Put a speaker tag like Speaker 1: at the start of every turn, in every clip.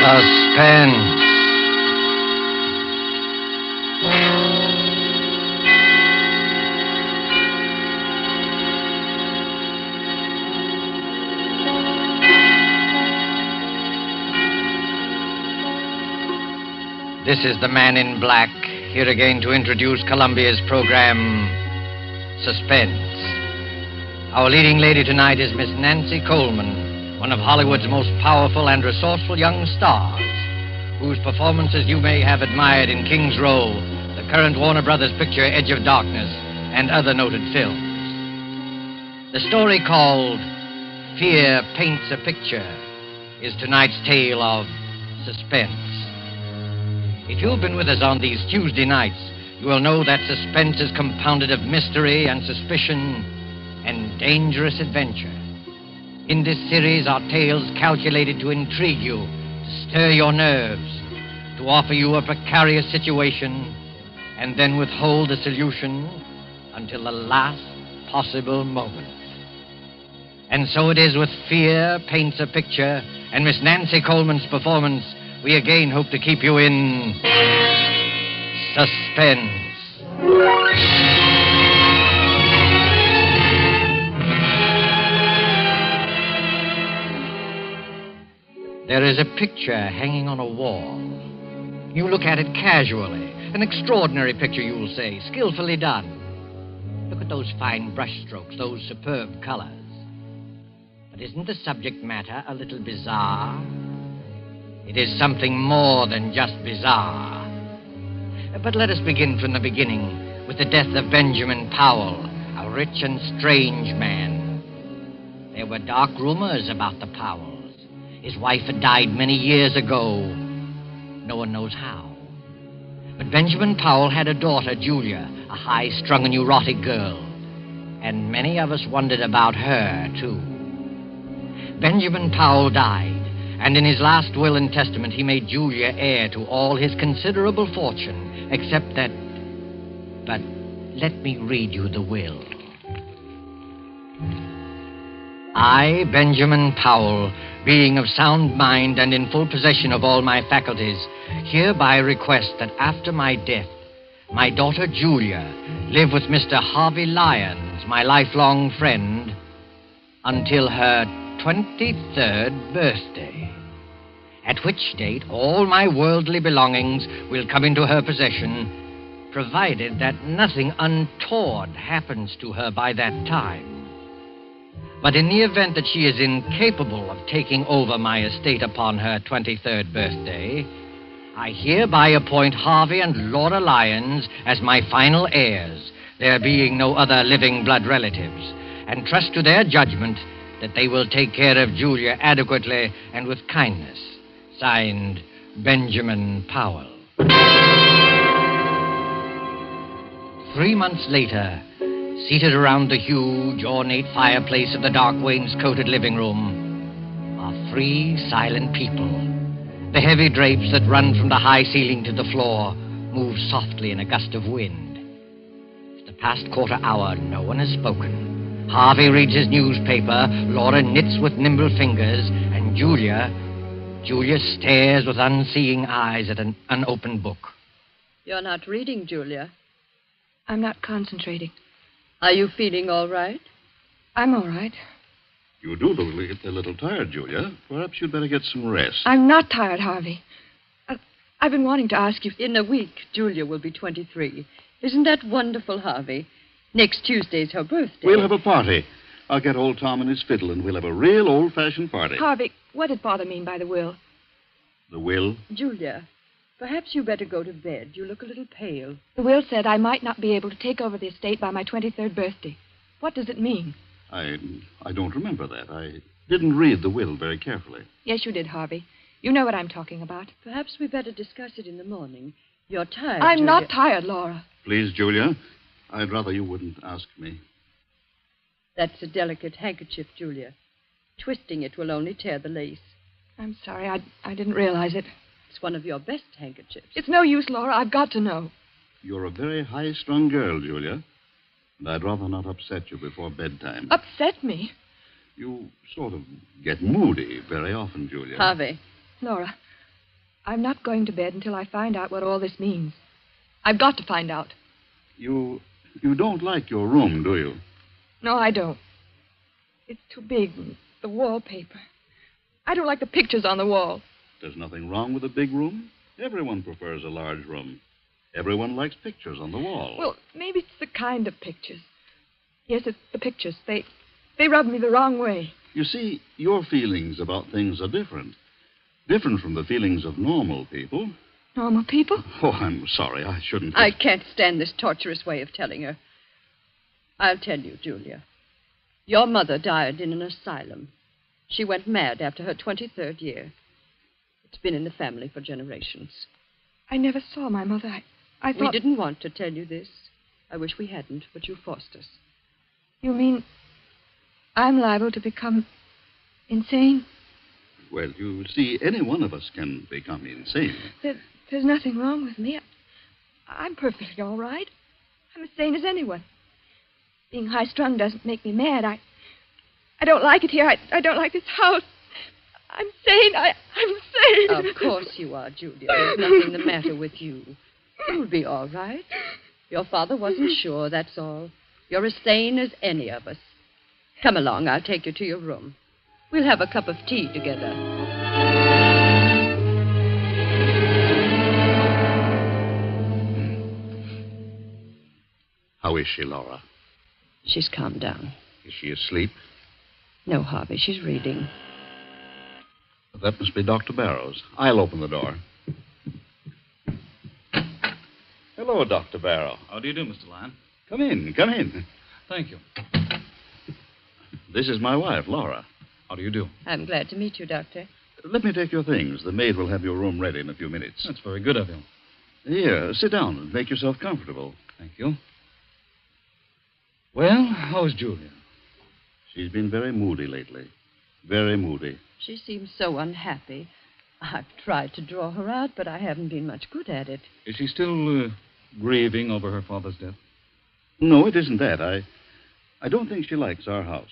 Speaker 1: Suspense. This is the Man in Black, here again to introduce Columbia's program, Suspense. Our leading lady tonight is Miss Nancy Coleman, one of Hollywood's most powerful and resourceful young stars, whose performances you may have admired in King's Row, the current Warner Brothers picture Edge of Darkness, and other noted films. The story called Fear Paints a Picture is tonight's tale of suspense. If you've been with us on these Tuesday nights, you will know that suspense is compounded of mystery and suspicion and dangerous adventure. In this series are tales calculated to intrigue you, to stir your nerves, to offer you a precarious situation, and then withhold the solution until the last possible moment. And so it is with Fear Paints a Picture and Miss Nancy Coleman's performance, we again hope to keep you in suspense. There is a picture hanging on a wall. You look at it casually. An extraordinary picture, you'll say, skillfully done. Look at those fine brushstrokes, those superb colors. But isn't the subject matter a little bizarre? It is something more than just bizarre. But let us begin from the beginning with the death of Benjamin Powell, a rich and strange man. There were dark rumors about the Powells. His wife had died many years ago. No one knows how. But Benjamin Powell had a daughter, Julia, a high-strung and neurotic girl. And many of us wondered about her, too. Benjamin Powell died. And in his last will and testament, he made Julia heir to all his considerable fortune, except that... But let me read you the will. I, Benjamin Powell, being of sound mind and in full possession of all my faculties, hereby request that after my death, my daughter Julia live with Mr. Harvey Lyons, my lifelong friend, until her 23rd birthday, at which date all my worldly belongings will come into her possession, provided that nothing untoward happens to her by that time. But in the event that she is incapable of taking over my estate upon her 23rd birthday, I hereby appoint Harvey and Laura Lyons as my final heirs, there being no other living blood relatives, and trust to their judgment that they will take care of Julia adequately and with kindness. Signed, Benjamin Powell. 3 months later, seated around the huge, ornate fireplace of the dark wainscoted living room, are 3 silent people. The heavy drapes that run from the high ceiling to the floor move softly in a gust of wind. For the past quarter hour, no one has spoken. Harvey reads his newspaper, Laura knits with nimble fingers, and Julia stares with unseeing eyes at an unopened book.
Speaker 2: You're not reading, Julia.
Speaker 3: I'm not concentrating.
Speaker 2: Are you feeling all right?
Speaker 3: I'm all right.
Speaker 4: You do look a little tired, Julia. Perhaps you'd better get some rest.
Speaker 3: I'm not tired, Harvey. I've been wanting to ask you...
Speaker 2: In a week, Julia will be 23. Isn't that wonderful, Harvey? Next Tuesday's her birthday.
Speaker 4: We'll have a party. I'll get old Tom and his fiddle, and we'll have a real old-fashioned party.
Speaker 3: Harvey, what did Father mean by the will?
Speaker 4: The will?
Speaker 2: Julia, perhaps you better go to bed. You look a little pale.
Speaker 3: The will said I might not be able to take over the estate by my 23rd birthday. What does it mean?
Speaker 4: I don't remember that. I didn't read the will very carefully.
Speaker 3: Yes, you did, Harvey. You know what I'm talking about.
Speaker 2: Perhaps we better discuss it in the morning. You're tired,
Speaker 3: I'm
Speaker 2: Julia.
Speaker 3: not tired, Laura.
Speaker 4: Please, Julia, I'd rather you wouldn't ask me.
Speaker 2: That's a delicate handkerchief, Julia. Twisting it will only tear the lace.
Speaker 3: I'm sorry. I didn't realize it.
Speaker 2: It's one of your best handkerchiefs.
Speaker 3: It's no use, Laura. I've got to know.
Speaker 4: You're a very high-strung girl, Julia. And I'd rather not upset you before bedtime.
Speaker 3: Upset me?
Speaker 4: You sort of get moody very often, Julia.
Speaker 2: Harvey.
Speaker 3: Laura, I'm not going to bed until I find out what all this means. I've got to find out.
Speaker 4: You don't like your room, do you?
Speaker 3: No, I don't. It's too big, and the wallpaper. I don't like the pictures on the wall.
Speaker 4: There's nothing wrong with a big room. Everyone prefers a large room. Everyone likes pictures on the wall.
Speaker 3: Well, maybe it's the kind of pictures. Yes, it's the pictures. They rub me the wrong way.
Speaker 4: You see, your feelings about things are different. Different from the feelings of normal people.
Speaker 3: Normal people?
Speaker 4: Oh, I'm sorry. I shouldn't.
Speaker 2: I can't stand this torturous way of telling her. I'll tell you, Julia. Your mother died in an asylum. She went mad after her 23rd year. It's been in the family for generations.
Speaker 3: I never saw my mother. I thought...
Speaker 2: We didn't want to tell you this. I wish we hadn't, but you forced us.
Speaker 3: You mean I'm liable to become insane?
Speaker 4: Well, you see, any one of us can become insane.
Speaker 3: There's nothing wrong with me. I'm perfectly all right. I'm as sane as anyone. Being high-strung doesn't make me mad. I don't like it here. I don't like this house. I'm sane. I'm sane.
Speaker 2: Of course you are, Julia. There's nothing the matter with you. You'll be all right. Your father wasn't sure, that's all. You're as sane as any of us. Come along. I'll take you to your room. We'll have a cup of tea together.
Speaker 4: How is she, Laura?
Speaker 2: She's calmed down.
Speaker 4: Is she asleep?
Speaker 2: No, Harvey, she's reading.
Speaker 4: That must be Dr. Barrows. I'll open the door. Hello, Dr. Barrow.
Speaker 5: How do you do, Mr. Lyon?
Speaker 4: Come in, come in.
Speaker 5: Thank you.
Speaker 4: This is my wife, Laura.
Speaker 5: How do you do?
Speaker 2: I'm glad to meet you, Doctor.
Speaker 4: Let me take your things. The maid will have your room ready in a few minutes.
Speaker 5: That's very good of you.
Speaker 4: Here, sit down and make yourself comfortable.
Speaker 5: Thank you. Well, how's Julia?
Speaker 4: She's been very moody lately. Very moody.
Speaker 2: She seems so unhappy. I've tried to draw her out, but I haven't been much good at it.
Speaker 5: Is she still grieving over her father's death?
Speaker 4: No, it isn't that. I don't think she likes our house.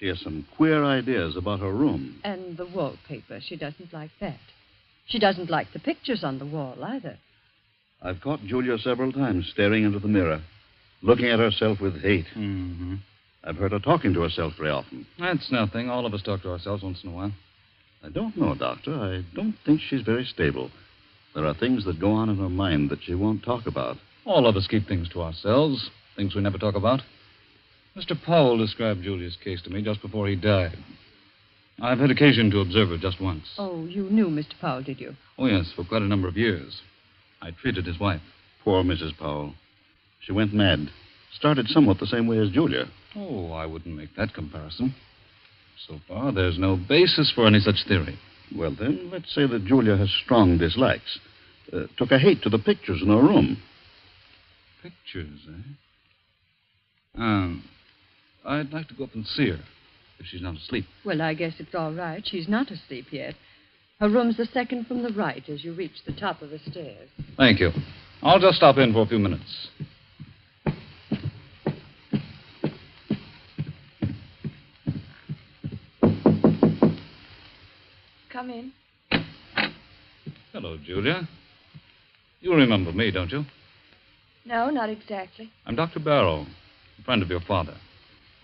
Speaker 4: She has some queer ideas about her room.
Speaker 2: And the wallpaper. She doesn't like that. She doesn't like the pictures on the wall, either.
Speaker 4: I've caught Julia several times staring into the mirror, looking at herself with hate.
Speaker 5: Mm-hmm.
Speaker 4: I've heard her talking to herself very often.
Speaker 5: That's nothing. All of us talk to ourselves once in a while.
Speaker 4: I don't know, Doctor. I don't think she's very stable. There are things that go on in her mind that she won't talk about.
Speaker 5: All of us keep things to ourselves, things we never talk about. Mr. Powell described Julia's case to me just before he died. I've had occasion to observe her just once.
Speaker 2: Oh, you knew Mr. Powell, did you?
Speaker 5: Oh, yes, for quite a number of years. I treated his wife.
Speaker 4: Poor Mrs. Powell. She went mad. Started somewhat the same way as Julia.
Speaker 5: Oh, I wouldn't make that comparison. So far, there's no basis for any such theory.
Speaker 4: Well, then, let's say that Julia has strong dislikes. Took a hate to the pictures in her room.
Speaker 5: Pictures, eh? I'd like to go up and see her, if she's not asleep.
Speaker 2: Well, I guess it's all right. She's not asleep yet. Her room's the second from the right as you reach the top of the stairs.
Speaker 5: Thank you. I'll just stop in for a few minutes.
Speaker 3: Come in.
Speaker 5: Hello, Julia. You remember me, don't you?
Speaker 3: No, not exactly.
Speaker 5: I'm Dr. Barrow, a friend of your father.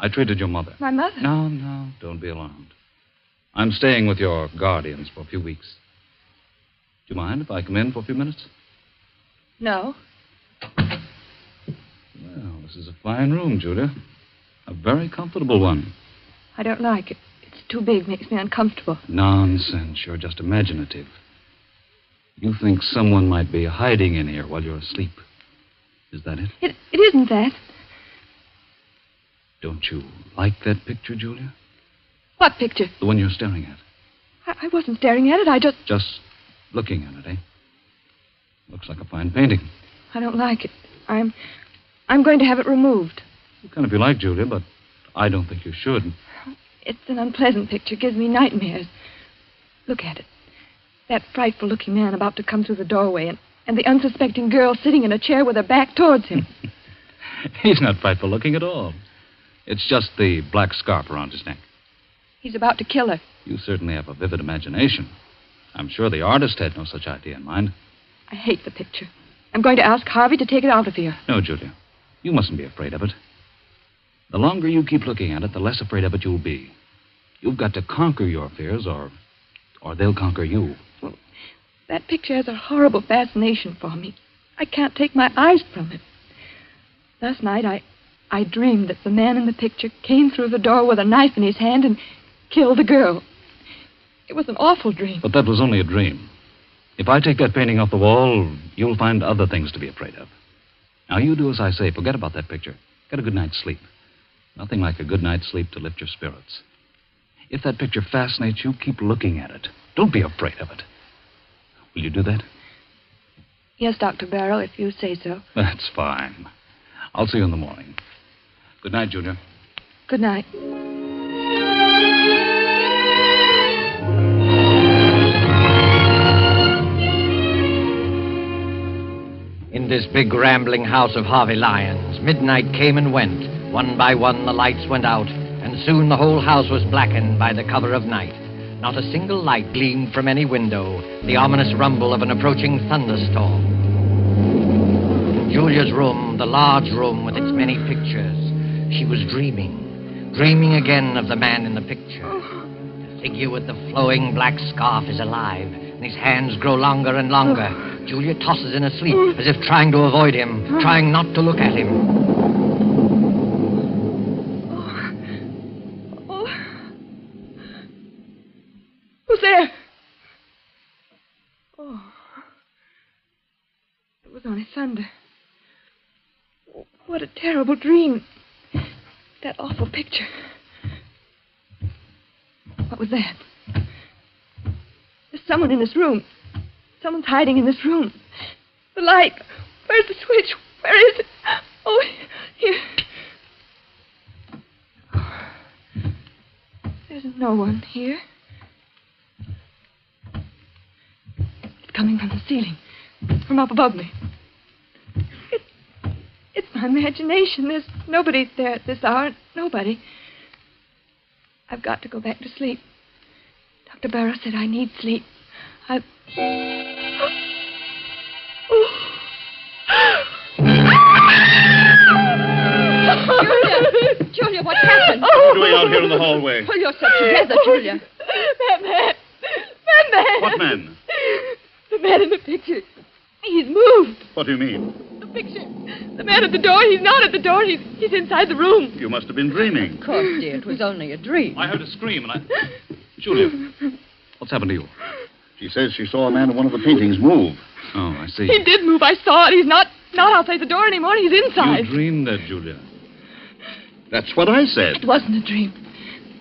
Speaker 5: I treated your mother.
Speaker 3: My mother?
Speaker 5: No, don't be alarmed. I'm staying with your guardians for a few weeks. Do you mind if I come in for a few minutes?
Speaker 3: No.
Speaker 5: Well, this is a fine room, Julia. A very comfortable one.
Speaker 3: I don't like it. It's too big, makes me uncomfortable.
Speaker 5: Nonsense. You're just imaginative. You think someone might be hiding in here while you're asleep. Is that it?
Speaker 3: It isn't that.
Speaker 5: Don't you like that picture, Julia?
Speaker 3: What picture?
Speaker 5: The one you're staring at.
Speaker 3: I wasn't staring at it. I just...
Speaker 5: Just looking at it, eh? Looks like a fine painting.
Speaker 3: I don't like it. I'm going to have it removed.
Speaker 5: You can if you like, Julia, but I don't think you should.
Speaker 3: It's an unpleasant picture. Gives me nightmares. Look at it. That frightful-looking man about to come through the doorway, and the unsuspecting girl sitting in a chair with her back towards him.
Speaker 5: He's not frightful-looking at all. It's just the black scarf around his neck.
Speaker 3: He's about to kill her.
Speaker 5: You certainly have a vivid imagination. I'm sure the artist had no such idea in mind.
Speaker 3: I hate the picture. I'm going to ask Harvey to take it out of here.
Speaker 5: No, Julia. You mustn't be afraid of it. The longer you keep looking at it, the less afraid of it you'll be. You've got to conquer your fears, or they'll conquer you.
Speaker 3: Well, that picture has a horrible fascination for me. I can't take my eyes from it. Last night, I dreamed that the man in the picture came through the door with a knife in his hand and killed the girl. It was an awful dream.
Speaker 5: But that was only a dream. If I take that painting off the wall, you'll find other things to be afraid of. Now, you do as I say. Forget about that picture. Get a good night's sleep. Nothing like a good night's sleep to lift your spirits. If that picture fascinates you, keep looking at it. Don't be afraid of it. Will you do that?
Speaker 3: Yes, Dr. Barrow, if you say so.
Speaker 5: That's fine. I'll see you in the morning. Good night, Julia.
Speaker 3: Good night.
Speaker 1: In this big rambling house of Harvey Lyons, midnight came and went. One by one, the lights went out, and soon the whole house was blackened by the cover of night. Not a single light gleamed from any window, the ominous rumble of an approaching thunderstorm. In Julia's room, the large room with its many pictures, she was dreaming again of the man in the picture. The figure with the flowing black scarf is alive, and his hands grow longer and longer. Julia tosses in her sleep, as if trying to avoid him, trying not to look at him.
Speaker 3: Who's there? Oh. It was only thunder. What a terrible dream. That awful picture. What was that? There's someone in this room. Someone's hiding in this room. The light. Where's the switch? Where is it? Oh, here. There's no one here. It's coming from the ceiling. From up above me. It's my imagination. There's nobody there at this hour. Nobody. I've got to go back to sleep. Dr. Barrow said I need sleep.
Speaker 2: Julia, what's happened?
Speaker 4: What are you doing out here in the hallway?
Speaker 2: Pull yourself together, Julia.
Speaker 3: That man. That man.
Speaker 4: What man?
Speaker 3: The man in the picture. He's moved.
Speaker 4: What do you mean?
Speaker 3: The picture. The man at the door. He's not at the door. He's inside the room.
Speaker 4: You must have been dreaming.
Speaker 2: Of course, dear, it was only a dream.
Speaker 5: I heard a scream and Julia, what's happened to you?
Speaker 4: She says she saw a man in one of the paintings move.
Speaker 5: Oh, I see.
Speaker 3: He did move. I saw it. He's not outside the door anymore. He's inside.
Speaker 5: You dreamed that, Julia.
Speaker 4: That's what I said.
Speaker 3: It wasn't a dream.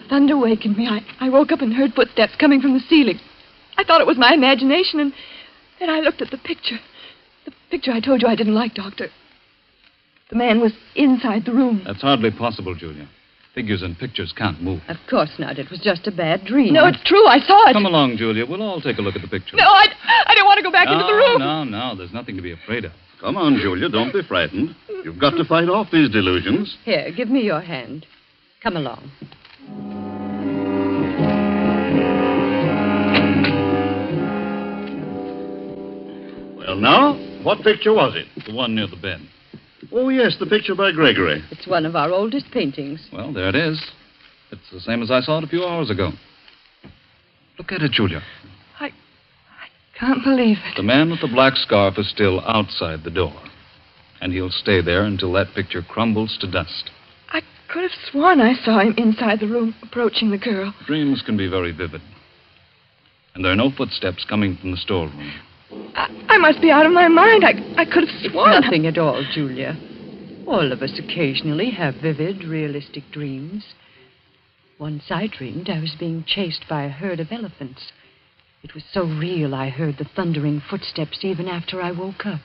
Speaker 3: The thunder wakened me. I woke up and heard footsteps coming from the ceiling. I thought it was my imagination, and then I looked at the picture. The picture I told you I didn't like, Doctor. The man was inside the room.
Speaker 5: That's hardly possible, Julia. Figures and pictures can't move.
Speaker 2: Of course not. It was just a bad dream.
Speaker 3: No, it's true. I saw it.
Speaker 5: Come along, Julia. We'll all take a look at the picture.
Speaker 3: No, I don't want to go back into the room.
Speaker 5: No. There's nothing to be afraid of.
Speaker 4: Come on, Julia. Don't be frightened. You've got to fight off these delusions.
Speaker 2: Here, give me your hand. Come along.
Speaker 4: Well, now, what picture was it?
Speaker 5: The one near the bed.
Speaker 4: Oh, yes, the picture by Gregory.
Speaker 2: It's one of our oldest paintings.
Speaker 5: Well, there it is. It's the same as I saw it a few hours ago. Look at it, Julia.
Speaker 3: I can't believe it.
Speaker 5: The man with the black scarf is still outside the door. And he'll stay there until that picture crumbles to dust.
Speaker 3: I could have sworn I saw him inside the room approaching the girl.
Speaker 5: Dreams can be very vivid. And there are no footsteps coming from the storeroom.
Speaker 3: I must be out of my mind. I could have sworn.
Speaker 2: Nothing at all, Julia. All of us occasionally have vivid, realistic dreams. Once I dreamed I was being chased by a herd of elephants. It was so real I heard the thundering footsteps even after I woke up.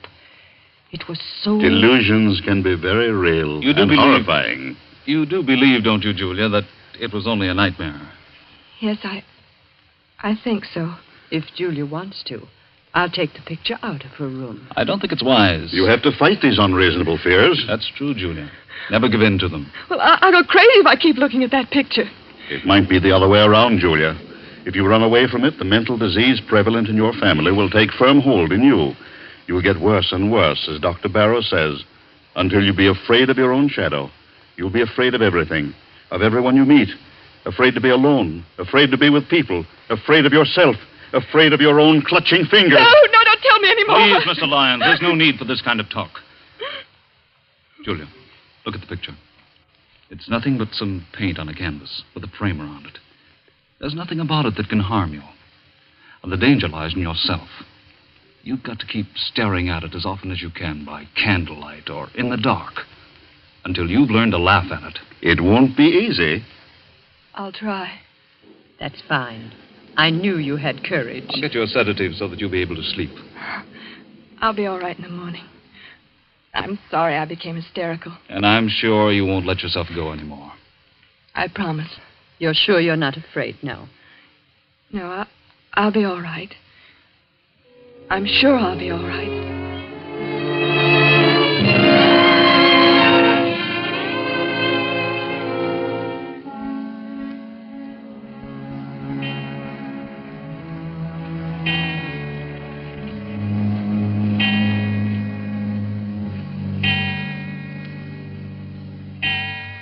Speaker 2: It was so...
Speaker 4: Delusions can be very real and horrifying.
Speaker 5: You do believe, don't you, Julia, that it was only a nightmare?
Speaker 3: Yes, I think so.
Speaker 2: If Julia wants to, I'll take the picture out of her room.
Speaker 5: I don't think it's wise.
Speaker 4: You have to fight these unreasonable fears.
Speaker 5: That's true, Julia. Never give in to them.
Speaker 3: Well, I'll go crazy if I keep looking at that picture.
Speaker 4: It might be the other way around, Julia. If you run away from it, the mental disease prevalent in your family will take firm hold in you. You will get worse and worse, as Dr. Barrow says, until you be afraid of your own shadow. You'll be afraid of everything, of everyone you meet, afraid to be alone, afraid to be with people, afraid of yourself, afraid of your own clutching fingers.
Speaker 3: No, don't tell me anymore.
Speaker 5: Please, Mr. Lyons, there's no need for this kind of talk. Julia, look at the picture. It's nothing but some paint on a canvas with a frame around it. There's nothing about it that can harm you. And the danger lies in yourself. You've got to keep staring at it as often as you can by candlelight or in the dark until you've learned to laugh at it.
Speaker 4: It won't be easy.
Speaker 3: I'll try.
Speaker 2: That's fine. I knew you had courage.
Speaker 5: I'll get you a sedative so that you'll be able to sleep.
Speaker 3: I'll be all right in the morning. I'm sorry I became hysterical.
Speaker 5: And I'm sure you won't let yourself go anymore.
Speaker 3: I promise.
Speaker 2: You're sure you're not afraid now?
Speaker 3: No, I'll be all right. I'm sure I'll be all right.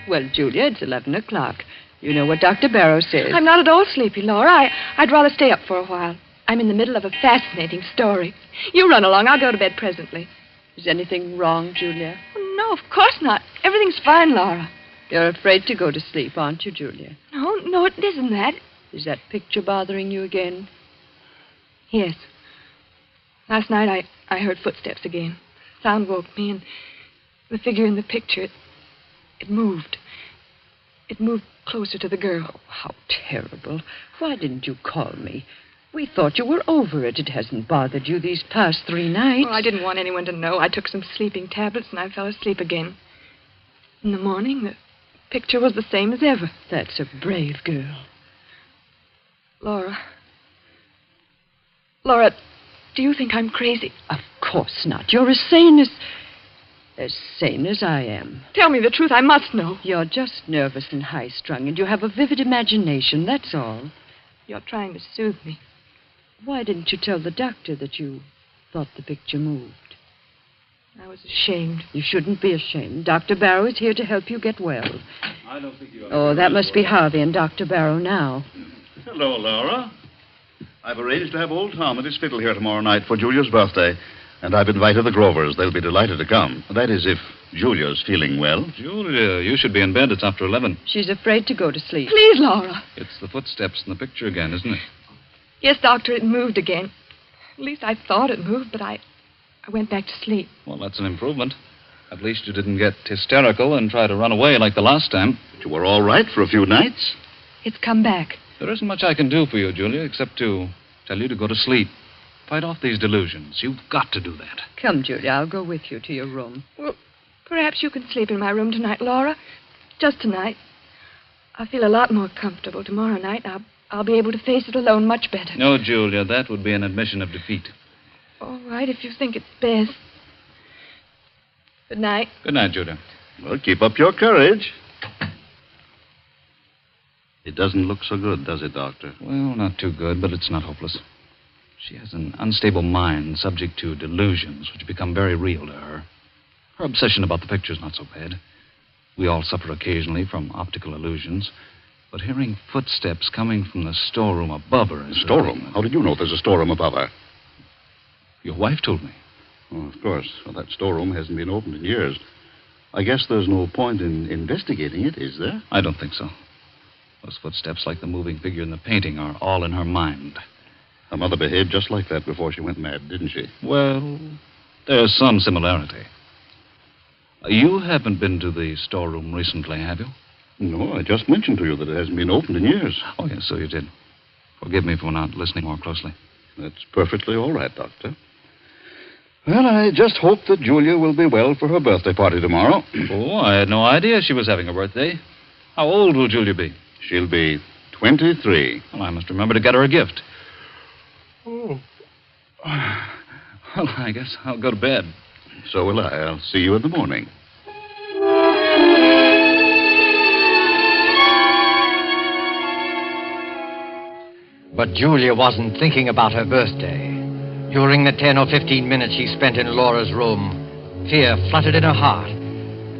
Speaker 2: Well, Julia, it's 11 o'clock. You know what Dr. Barrow says.
Speaker 3: I'm not at all sleepy, Laura. I'd rather stay up for a while. I'm in the middle of a fascinating story. You run along. I'll go to bed presently.
Speaker 2: Is anything wrong, Julia?
Speaker 3: No, of course not. Everything's fine, Laura.
Speaker 2: You're afraid to go to sleep, aren't you, Julia?
Speaker 3: No, it isn't that.
Speaker 2: Is that picture bothering you again?
Speaker 3: Yes. Last night I heard footsteps again. Sound woke me, and the figure in the picture, it moved. It moved closer to the girl.
Speaker 2: Oh, how terrible. Why didn't you call me? We thought you were over it. It hasn't bothered you these past 3 nights.
Speaker 3: Well, I didn't want anyone to know. I took some sleeping tablets, and I fell asleep again. In the morning, the picture was the same as ever.
Speaker 2: That's a brave girl.
Speaker 3: Laura, do you think I'm crazy?
Speaker 2: Of course not. You're as sane as I am.
Speaker 3: Tell me the truth. I must know.
Speaker 2: You're just nervous and high-strung, and you have a vivid imagination, that's all.
Speaker 3: You're trying to soothe me.
Speaker 2: Why didn't you tell the doctor that you thought the picture moved?
Speaker 3: I was ashamed.
Speaker 2: You shouldn't be ashamed. Dr. Barrow is here to help you get well.
Speaker 4: I don't think you are.
Speaker 2: Oh, that must be Harvey and Dr. Barrow now.
Speaker 4: Hello, Laura. I've arranged to have old Tom at his fiddle here tomorrow night for Julia's birthday, and I've invited the Grovers. They'll be delighted to come. That is, if Julia's feeling well.
Speaker 5: Julia, you should be in bed. It's after 11.
Speaker 2: She's afraid to go to sleep.
Speaker 3: Please, Laura.
Speaker 5: It's the footsteps in the picture again, isn't it?
Speaker 3: Yes, Doctor, it moved again. At least I thought it moved, but I went back to sleep.
Speaker 5: Well, that's an improvement. At least you didn't get hysterical and try to run away like the last time.
Speaker 4: But you were all right for a few nights.
Speaker 3: It's come back.
Speaker 5: There isn't much I can do for you, Julia, except to tell you to go to sleep. Fight off these delusions. You've got to do that.
Speaker 2: Come, Julia, I'll go with you to your room.
Speaker 3: Well, perhaps you can sleep in my room tonight, Laura. Just tonight. I'll feel a lot more comfortable tomorrow night. I'll be able to face it alone much better.
Speaker 5: No, Julia, that would be an admission of defeat.
Speaker 3: All right, if you think it's best. Good night.
Speaker 5: Good night, Julia.
Speaker 4: Well, keep up your courage. It doesn't look so good, does it, Doctor?
Speaker 5: Well, not too good, but it's not hopeless. She has an unstable mind subject to delusions which become very real to her. Her obsession about the picture's not so bad. We all suffer occasionally from optical illusions. But hearing footsteps coming from the storeroom above her is...
Speaker 4: Storeroom? How did you know there's a storeroom above her?
Speaker 5: Your wife told me.
Speaker 4: Oh, of course. Well, that storeroom hasn't been opened in years. I guess there's no point in investigating it, is there?
Speaker 5: I don't think so. Those footsteps, like the moving figure in the painting, are all in her mind.
Speaker 4: Her mother behaved just like that before she went mad, didn't she?
Speaker 5: Well, there's some similarity. You haven't been to the storeroom recently, have you?
Speaker 4: No, I just mentioned to you that it hasn't been opened in years.
Speaker 5: Oh, yes, so you did. Forgive me for not listening more closely.
Speaker 4: That's perfectly all right, Doctor. Well, I just hope that Julia will be well for her birthday party tomorrow.
Speaker 5: Oh, I had no idea she was having a birthday. How old will Julia be?
Speaker 4: She'll be 23.
Speaker 5: Well, I must remember to get her a gift.
Speaker 4: Oh.
Speaker 5: Well, I guess I'll go to bed.
Speaker 4: So will I. I'll see you in the morning.
Speaker 1: But Julia wasn't thinking about her birthday. During the 10 or 15 minutes she spent in Laura's room, fear fluttered in her heart.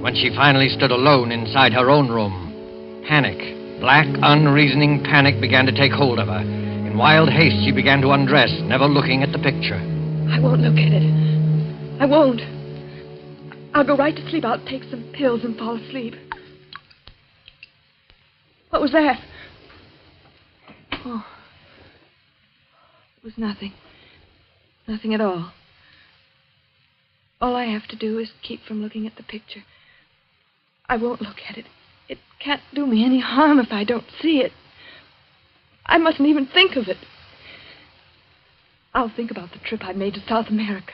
Speaker 1: When she finally stood alone inside her own room, panic, black, unreasoning panic began to take hold of her. In wild haste, she began to undress, never looking at the picture.
Speaker 3: I won't look at it. I won't. I'll go right to sleep. I'll take some pills and fall asleep. What was that? Oh. It was nothing. Nothing at all. All I have to do is keep from looking at the picture. I won't look at it. It can't do me any harm if I don't see it. I mustn't even think of it. I'll think about the trip I made to South America.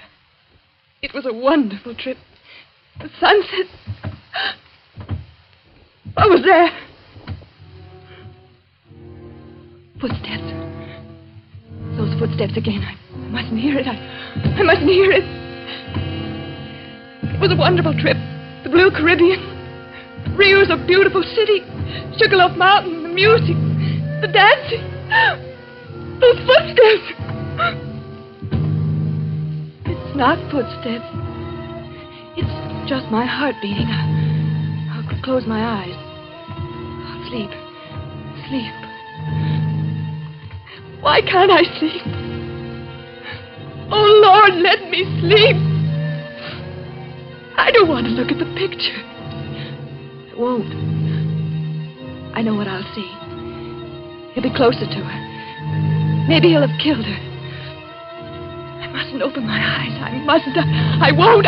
Speaker 3: It was a wonderful trip. The sunset. What was that? Footsteps. Those footsteps again. I mustn't hear it. I mustn't hear it. It was a wonderful trip. The Blue Caribbean. Rio's a beautiful city. Sugarloaf Mountain, the music, the dancing. Those footsteps. It's not footsteps. It's just my heart beating. I'll close my eyes. I'll sleep. Sleep. Why can't I sleep? Oh, Lord, let me sleep. I don't want to look at the picture. I won't. I know what I'll see. He'll be closer to her. Maybe he'll have killed her. I mustn't open my eyes. I mustn't. I won't.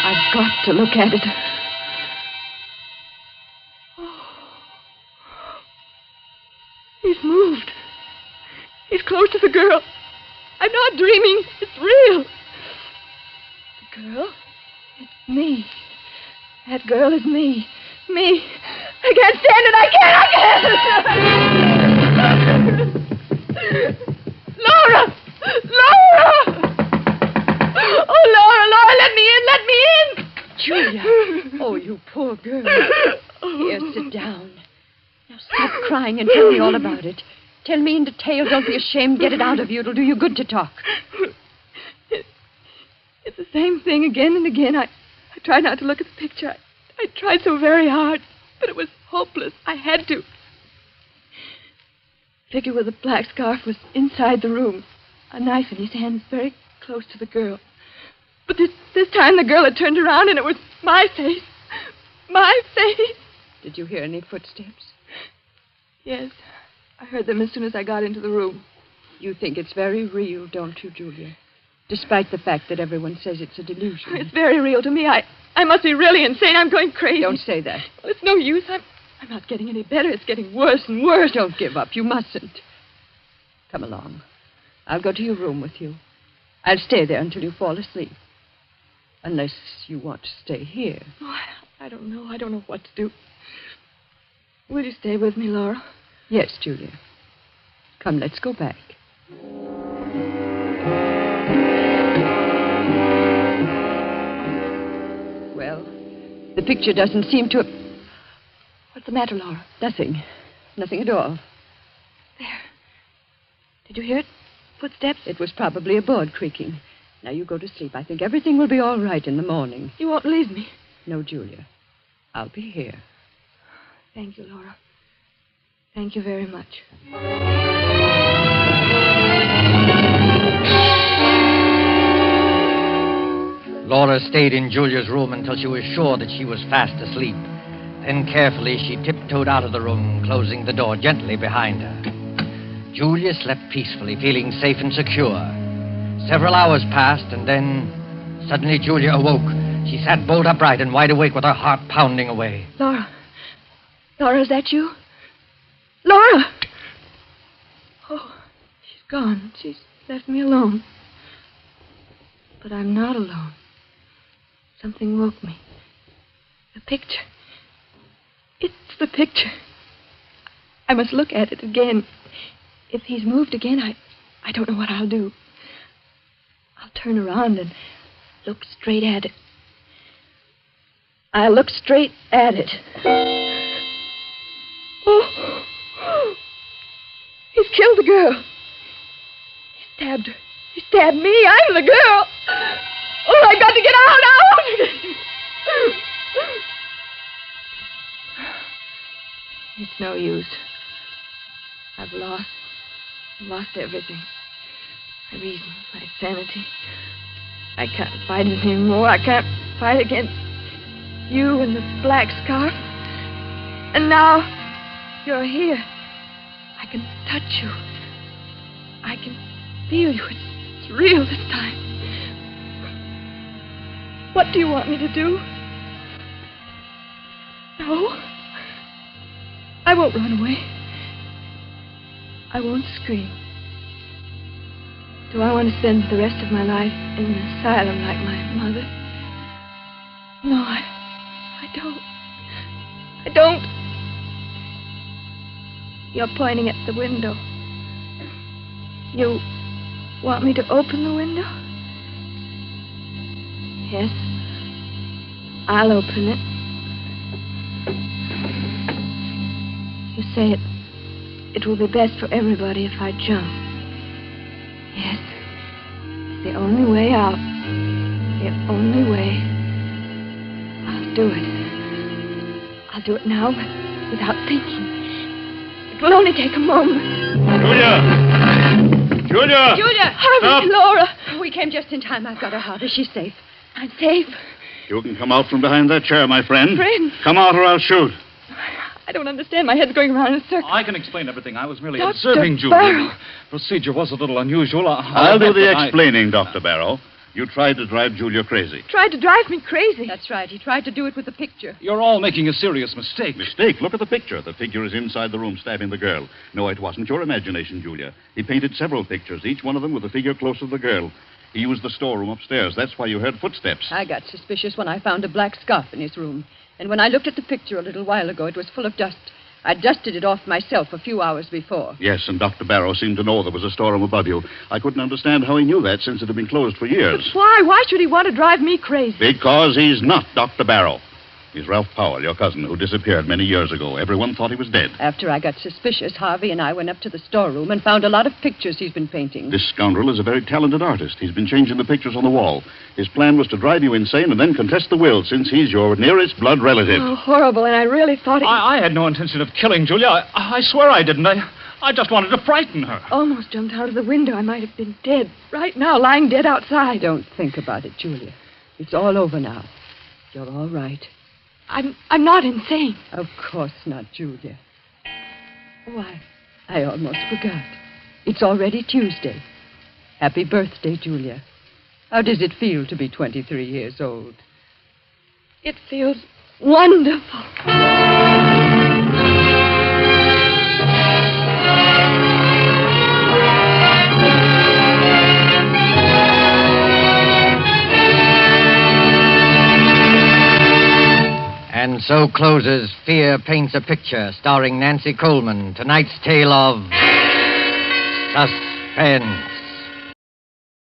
Speaker 3: I've got to look at it. He's moved. He's close to the girl. I'm not dreaming. It's real. The girl? It's me. That girl is me. Me. I can't stand it. I can't. Laura! Laura! Oh, Laura, let me in.
Speaker 2: Julia. Oh, you poor girl. Here, sit down. Now stop crying and tell me all about it. Tell me in detail. Don't be ashamed. Get it out of you. It'll do you good to talk.
Speaker 3: It's the same thing again and again. I tried not to look at the picture. I tried so very hard, but it was hopeless. I had to. The figure with the black scarf was inside the room. A knife in his hand, very close to the girl. But this time the girl had turned around and it was my face. My face.
Speaker 2: Did you hear any footsteps?
Speaker 3: Yes. I heard them as soon as I got into the room.
Speaker 2: You think it's very real, don't you, Julia? Despite the fact that everyone says it's a delusion.
Speaker 3: It's very real to me. I must be really insane. I'm going crazy.
Speaker 2: Don't say that.
Speaker 3: Well, it's no use. I'm not getting any better. It's getting worse and worse.
Speaker 2: Don't give up. You mustn't. Come along. I'll go to your room with you. I'll stay there until you fall asleep. Unless you want to stay here.
Speaker 3: Oh, I don't know. I don't know what to do. Will you stay with me, Laura?
Speaker 2: Yes, Julia. Come, let's go back. Well, the picture doesn't seem to have...
Speaker 3: What's the matter, Laura?
Speaker 2: Nothing. Nothing at all.
Speaker 3: There. Did you hear it? Footsteps?
Speaker 2: It was probably a board creaking. Now you go to sleep. I think everything will be all right in the morning.
Speaker 3: You won't leave me?
Speaker 2: No, Julia. I'll be here.
Speaker 3: Thank you, Laura. Thank you very much.
Speaker 1: Laura stayed in Julia's room until she was sure that she was fast asleep. Then carefully she tiptoed out of the room, closing the door gently behind her. Julia slept peacefully, feeling safe and secure. Several hours passed, and then suddenly Julia awoke. She sat bolt upright and wide awake with her heart pounding away.
Speaker 3: Laura. Laura, is that you? Laura! Oh, she's gone. She's left me alone. But I'm not alone. Something woke me. The picture. It's the picture. I must look at it again. If he's moved again, I don't know what I'll do. I'll turn around and look straight at it. I'll look straight at it. killed the girl. He stabbed her. He stabbed me. I'm the girl. Oh, I got to get out now. It's no use. I've lost everything. My reason, my sanity. I can't fight it anymore. I can't fight against you and the black scarf. And now you're here. I can touch you. I can feel you. It's real this time. What do you want me to do? No. I won't run away. I won't scream. Do I want to spend the rest of my life in an asylum like my mother? No, I don't. I don't. You're pointing at the window. You want me to open the window? Yes. I'll open it. You say it will be best for everybody if I jump. Yes. It's the only way out. The only way. I'll do it. I'll do it now without thinking. It will only take a moment.
Speaker 4: Julia!
Speaker 3: Harvey, Laura.
Speaker 2: We came just in time. I've got her, Harvey. She's safe.
Speaker 3: I'm safe.
Speaker 4: You can come out from behind that chair, my friend.
Speaker 3: Friend?
Speaker 4: Come out or I'll shoot.
Speaker 3: I don't understand. My head's going around in a circle.
Speaker 5: I can explain everything. I was merely
Speaker 3: Dr.
Speaker 5: observing Julia.
Speaker 3: Barrow.
Speaker 5: The procedure was a little unusual.
Speaker 4: I'll do the explaining, Dr. Barrow. You tried to drive Julia crazy.
Speaker 3: Tried to drive me crazy.
Speaker 2: That's right. He tried to do it with the picture.
Speaker 5: You're all making a serious mistake.
Speaker 4: Mistake? Look at the picture. The figure is inside the room stabbing the girl. No, it wasn't your imagination, Julia. He painted several pictures, each one of them with the figure close to the girl. He used the storeroom upstairs. That's why you heard footsteps.
Speaker 2: I got suspicious when I found a black scarf in his room. And when I looked at the picture a little while ago, it was full of dust. I dusted it off myself a few hours before.
Speaker 4: Yes, and Dr. Barrow seemed to know there was a storeroom above you. I couldn't understand how he knew that since it had been closed for years.
Speaker 3: But why? Why should he want to drive me crazy?
Speaker 4: Because he's not Dr. Barrow. He's Ralph Powell, your cousin, who disappeared many years ago. Everyone thought he was dead.
Speaker 2: After I got suspicious, Harvey and I went up to the storeroom and found a lot of pictures he's been painting.
Speaker 4: This scoundrel is a very talented artist. He's been changing the pictures on the wall. His plan was to drive you insane and then contest the will, since he's your nearest blood relative.
Speaker 3: Oh, horrible, and I really thought he...
Speaker 5: I had no intention of killing Julia. I swear I didn't. I just wanted to frighten her.
Speaker 3: Almost jumped out of the window. I might have been dead. Right now, lying dead outside.
Speaker 2: Don't think about it, Julia. It's all over now. You're all right.
Speaker 3: I'm not insane.
Speaker 2: Of course not, Julia. Why, I almost forgot. It's already Tuesday. Happy birthday, Julia. How does it feel to be 23 years old?
Speaker 3: It feels wonderful.
Speaker 1: And so closes Fear Paints a Picture, starring Nancy Coleman. Tonight's tale of Suspense.